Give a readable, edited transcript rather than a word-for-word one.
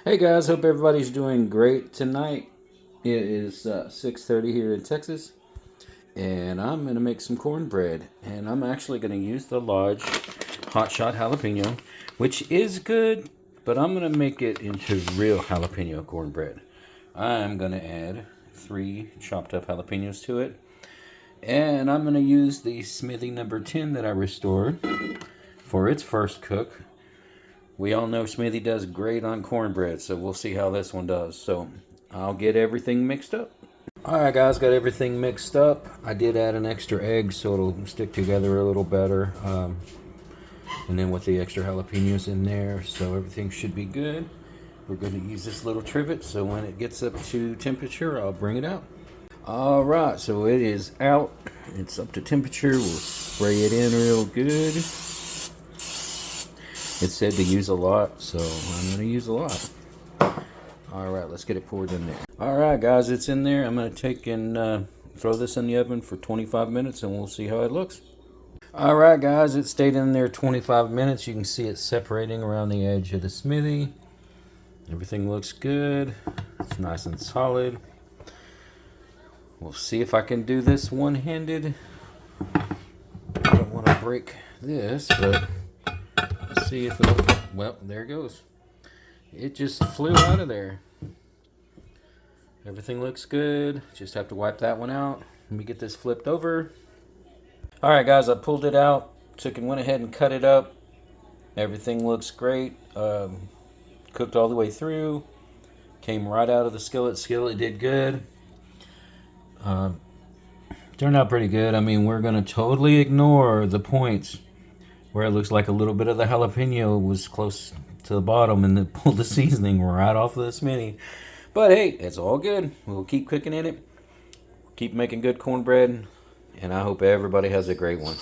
Hey guys, hope everybody's doing great tonight. It is 6:30 here in Texas, and I'm gonna make some cornbread. And I'm actually gonna use the large hot shot jalapeno, which is good, but I'm gonna make it into real jalapeno cornbread. I'm gonna add 3 chopped up jalapenos to it, and I'm gonna use the Smithey number 10 that I restored for its first cook. We all know Smithey does great on cornbread, so we'll see how this one does. So I'll get everything mixed up. Alright guys, got everything mixed up. I did add an extra egg so it'll stick together a little better. And then with the extra jalapenos in there, so everything should be good. We're going to use this little trivet, so when it gets up to temperature, I'll bring it out. Alright, so it is out. It's up to temperature. We'll spray it in real good. It said to use a lot, so I'm going to use a lot. Alright, let's get it poured in there. Alright guys, it's in there. I'm going to take and throw this in the oven for 25 minutes and we'll see how it looks. Alright guys, it stayed in there 25 minutes. You can see it separating around the edge of the Smithy. Everything looks good. It's nice and solid. We'll see if I can do this one-handed. I don't want to break this, but let's see if it'll... Well, there it goes. It just flew out of there. Everything looks good. Just have to wipe that one out. Let me get this flipped over. Alright guys, I pulled it out. Went ahead and cut it up. Everything looks great. Cooked all the way through. Came right out of the skillet. Skillet did good. Turned out pretty good. I mean, we're going to totally ignore the points where it looks like a little bit of the jalapeno was close to the bottom and then pulled the seasoning right off of this mini. But hey, it's all good. We'll keep cooking in it. Keep making good cornbread. And I hope everybody has a great one.